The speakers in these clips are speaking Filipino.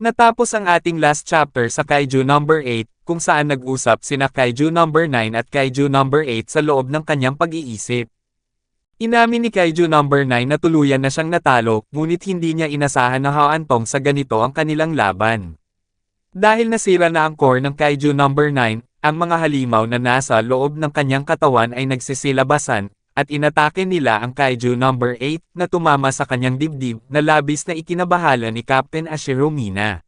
Natapos ang ating last chapter sa Kaiju number 8, kung saan nag-usap sina Kaiju number 9 at Kaiju number 8 sa loob ng kanyang pag-iisip. Inamin ni Kaiju number 9 na tuluyan na siyang natalo, ngunit hindi niya inasahan na haantong sa ganito ang kanilang laban. Dahil nasira na ang core ng Kaiju number 9, ang mga halimaw na nasa loob ng kanyang katawan ay nagsisilabasan, at inatake nila ang Kaiju number 8 na tumama sa kanyang dibdib na labis na ikinabahala ni Captain Ashiro Mina.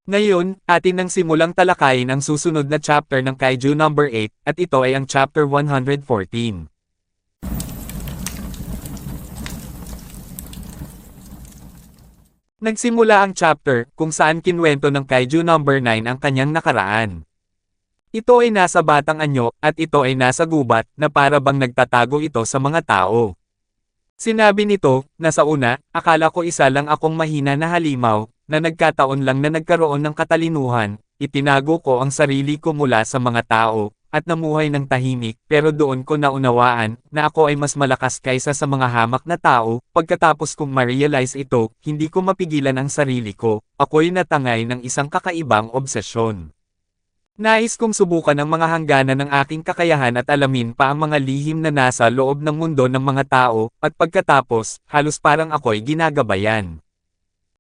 Ngayon, atin nang simulang talakayin ang susunod na chapter ng Kaiju number 8 at ito ay ang chapter 114. Nagsimula ang chapter kung saan kinwento ng Kaiju number 9 ang kanyang nakaraan. Ito ay nasa Batang Anyo, at ito ay nasa gubat, na para bang nagtatago ito sa mga tao. Sinabi nito, na sa una, akala ko isa lang akong mahina na halimaw, na nagkataon lang na nagkaroon ng katalinuhan, itinago ko ang sarili ko mula sa mga tao, at namuhay ng tahimik, pero doon ko naunawaan, na ako ay mas malakas kaysa sa mga hamak na tao, pagkatapos kong ma-realize ito, hindi ko mapigilan ang sarili ko, ako'y natangay ng isang kakaibang obsesyon. Nais kong subukan ang mga hangganan ng aking kakayahan at alamin pa ang mga lihim na nasa loob ng mundo ng mga tao, at pagkatapos, halos parang ako'y ginagabayan.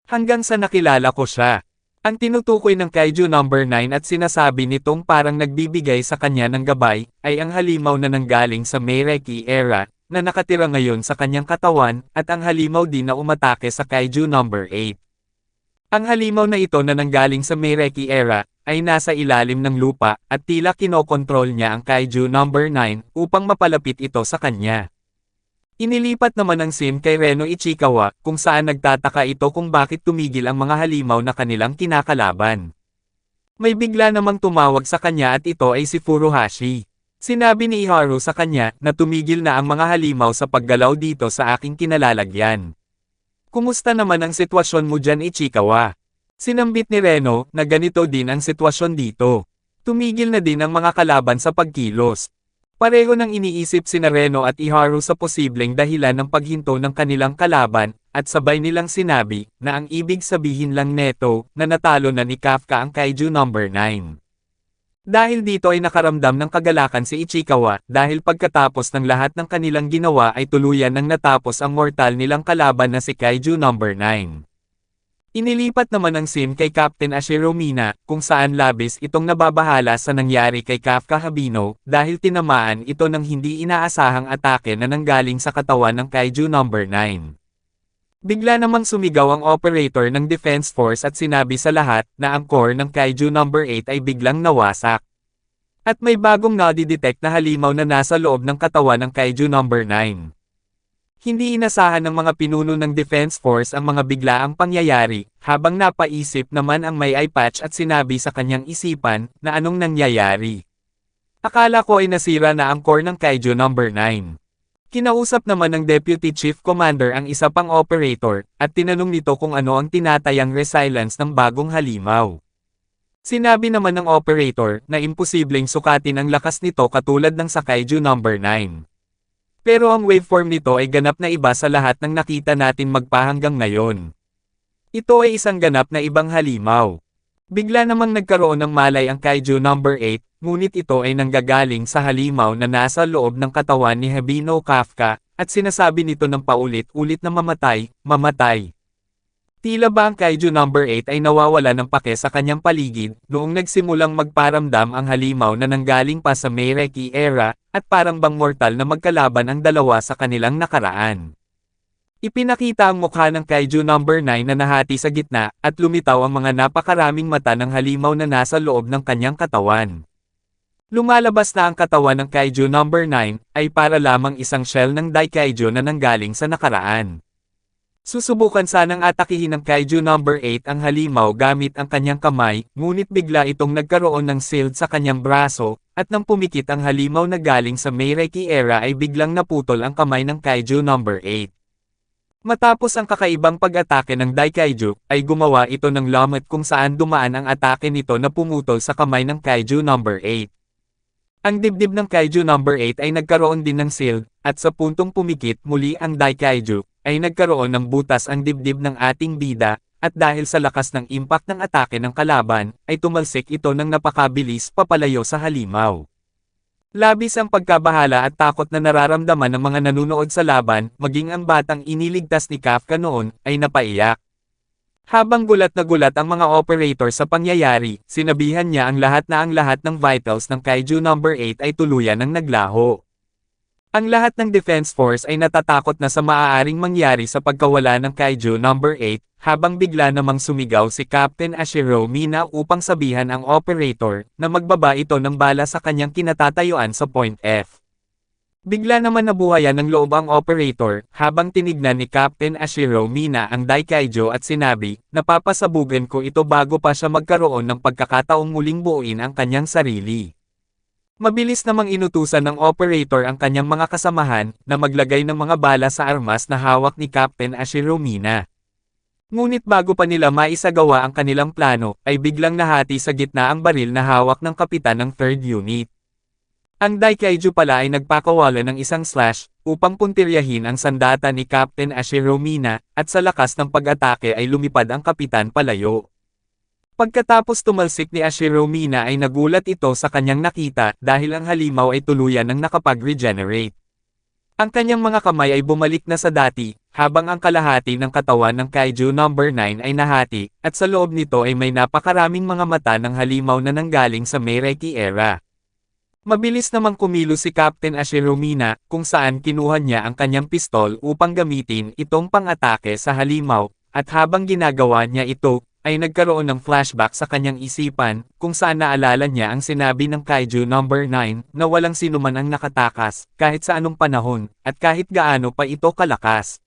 Hanggang sa nakilala ko siya. Ang tinutukoy ng Kaiju number 9 at sinasabi nitong parang nagbibigay sa kanya ng gabay, ay ang halimaw na nanggaling sa Meireki era, na nakatira ngayon sa kanyang katawan, at ang halimaw din na umatake sa Kaiju number 8. Ang halimaw na ito na nanggaling sa Meireki era, ay nasa ilalim ng lupa, at tila kinokontrol niya ang Kaiju number 9, upang mapalapit ito sa kanya. Inilipat naman ang scene kay Reno Ichikawa, kung saan nagtataka ito kung bakit tumigil ang mga halimaw na kanilang kinakalaban. May bigla namang tumawag sa kanya at ito ay si Furuhashi. Sinabi ni Iharu sa kanya, na tumigil na ang mga halimaw sa paggalaw dito sa aking kinalalagyan. Kumusta naman ang sitwasyon mo dyan, Ichikawa? Sinambit ni Reno, na ganito din ang sitwasyon dito. Tumigil na din ang mga kalaban sa pagkilos. Pareho nang iniisip sina Reno at Iharu sa posibleng dahilan ng paghinto ng kanilang kalaban, at sabay nilang sinabi, na ang ibig sabihin lang neto, na natalo na ni Kafka ang Kaiju number 9. Dahil dito ay nakaramdam ng kagalakan si Ichikawa, dahil pagkatapos ng lahat ng kanilang ginawa ay tuluyan nang natapos ang mortal nilang kalaban na si Kaiju number 9. Inilipat naman ang scene kay Captain Ashiro Mina, kung saan labis itong nababahala sa nangyari kay Kafka Habino, dahil tinamaan ito ng hindi inaasahang atake na nanggaling sa katawan ng Kaiju number 9. Bigla namang sumigaw ang operator ng Defense Force at sinabi sa lahat, na ang core ng Kaiju number 8 ay biglang nawasak. At may bagong nadidetect na halimaw na nasa loob ng katawan ng Kaiju number 9. Hindi inasahan ng mga pinuno ng Defense Force ang mga biglaang pangyayari, habang napaisip naman ang may eye patch at sinabi sa kanyang isipan, na anong nangyayari. Akala ko ay nasira na ang core ng Kaiju number 9. Kinausap naman ng Deputy Chief Commander ang isa pang operator, at tinanong nito kung ano ang tinatayang resilience ng bagong halimaw. Sinabi naman ng operator, na imposibleng sukatin ang lakas nito katulad ng sa Kaiju number 9. Pero ang waveform nito ay ganap na iba sa lahat ng nakita natin magpahanggang ngayon. Ito ay isang ganap na ibang halimaw. Bigla namang nagkaroon ng malay ang Kaiju number 8, ngunit ito ay nanggagaling sa halimaw na nasa loob ng katawan ni Habino Kafka, at sinasabi nito ng paulit-ulit na mamatay, mamatay. Tila ba ang Kaiju number 8 ay nawawala ng pake sa kanyang paligid, noong nagsimulang magparamdam ang halimaw na nanggaling pa sa Meireki era, at parang bang mortal na magkalaban ang dalawa sa kanilang nakaraan. Ipinakita ang mukha ng Kaiju number 9 na nahati sa gitna, at lumitaw ang mga napakaraming mata ng halimaw na nasa loob ng kanyang katawan. Lumalabas na ang katawan ng Kaiju number 9, ay para lamang isang shell ng Daikaiju na nanggaling sa nakaraan. Susubukan sanang atakihin ng Kaiju number 8 ang halimaw gamit ang kanyang kamay, ngunit bigla itong nagkaroon ng shield sa kanyang braso, at nang pumikit ang halimaw na galing sa Meireki era ay biglang naputol ang kamay ng Kaiju number 8. Matapos ang kakaibang pag-atake ng Daikaiju, ay gumawa ito ng lamat kung saan dumaan ang atake nito na pumutol sa kamay ng Kaiju number 8. Ang dibdib ng Kaiju number 8 ay nagkaroon din ng shield, at sa puntong pumikit muli ang Daikaiju, ay nagkaroon ng butas ang dibdib ng ating bida, at dahil sa lakas ng impact ng atake ng kalaban, ay tumalsik ito ng napakabilis papalayo sa halimaw. Labis ang pagkabahala at takot na nararamdaman ng mga nanunood sa laban, maging ang batang iniligtas ni Kafka noon, ay napaiyak. Habang gulat na gulat ang mga operator sa pangyayari, sinabihan niya ang lahat ng vitals ng Kaiju No. 8 ay tuluyan ng naglaho. Ang lahat ng Defense Force ay natatakot na sa maaaring mangyari sa pagkawala ng Kaiju No. 8, habang bigla namang sumigaw si Captain Ashiro Mina upang sabihan ang operator na magbaba ito ng bala sa kanyang kinatatayuan sa Point F. Bigla naman nabuhayan ng loob ang operator, habang tinignan ni Captain Ashiro Mina ang Daikaiju at sinabi, napapasabugan ko ito bago pa siya magkaroon ng pagkakataong muling buuin ang kanyang sarili. Mabilis namang inutusan ng operator ang kanyang mga kasamahan na maglagay ng mga bala sa armas na hawak ni Captain Ashiro Mina. Ngunit bago pa nila maisagawa ang kanilang plano, ay biglang nahati sa gitna ang baril na hawak ng kapitan ng 3rd Unit. Ang Daikaiju pala ay nagpakawala ng isang slash, upang puntiryahin ang sandata ni Captain Ashiro Mina, at sa lakas ng pag-atake ay lumipad ang kapitan palayo. Pagkatapos tumalsik ni Ashiro Mina ay nagulat ito sa kanyang nakita dahil ang halimaw ay tuluyan ng nakapag-regenerate. Ang kanyang mga kamay ay bumalik na sa dati, habang ang kalahati ng katawan ng Kaiju No. 9 ay nahati, at sa loob nito ay may napakaraming mga mata ng halimaw na nanggaling sa Meireki era. Mabilis namang kumilos si Captain Ashiro Mina, kung saan kinuha niya ang kanyang pistol upang gamitin itong pang-atake sa halimaw, at habang ginagawa niya ito, ay nagkaroon ng flashback sa kanyang isipan, kung saan naalala niya ang sinabi ng Kaiju No. 9, na walang sinuman ang nakatakas, kahit sa anong panahon, at kahit gaano pa ito kalakas.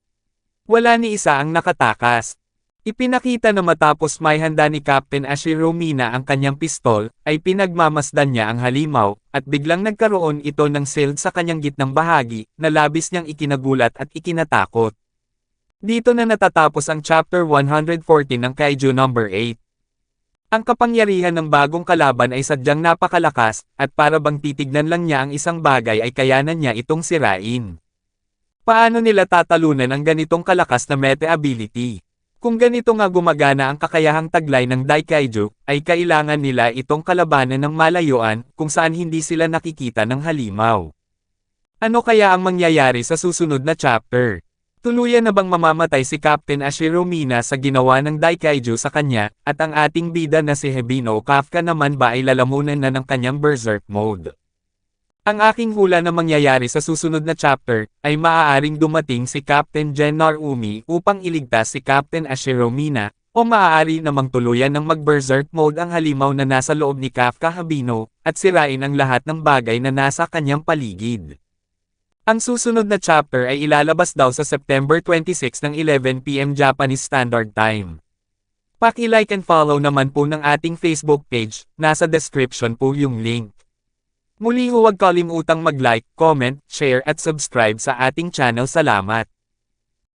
Wala ni isa ang nakatakas. Ipinakita na matapos may handa ni Captain Ashiro Mina ang kanyang pistol, ay pinagmamasdan niya ang halimaw, at biglang nagkaroon ito ng shield sa kanyang gitnang bahagi, na labis niyang ikinagulat at ikinatakot. Dito na natatapos ang Chapter 114 ng Kaiju No. 8. Ang kapangyarihan ng bagong kalaban ay sadyang napakalakas, at para bang titignan lang niya ang isang bagay ay kayanan niya itong sirain. Paano nila tatalunan ang ganitong kalakas na meta ability? Kung ganito nga gumagana ang kakayahang taglay ng Daikaiju, ay kailangan nila itong kalabanan ng malayuan, kung saan hindi sila nakikita ng halimaw. Ano kaya ang mangyayari sa susunod na chapter? Tuluyan na bang mamamatay si Captain Ashiro Mina sa ginawa ng Daikaiju sa kanya, at ang ating bida na si Hebino Kafka naman ba ay lalamunan na ng kanyang berserk mode? Ang aking hula na mangyayari sa susunod na chapter, ay maaaring dumating si Captain Gen Narumi upang iligtas si Captain Ashiro Mina, o maaari namang tuluyan ng mag-berserk mode ang halimaw na nasa loob ni Kafka Habino, at sirain ang lahat ng bagay na nasa kanyang paligid. Ang susunod na chapter ay ilalabas daw sa September 26 ng 11 PM Japanese Standard Time. Paki-like and follow naman po ng ating Facebook page, nasa description po yung link. Muli huwag kalimutang mag-like, comment, share at subscribe sa ating channel. Salamat!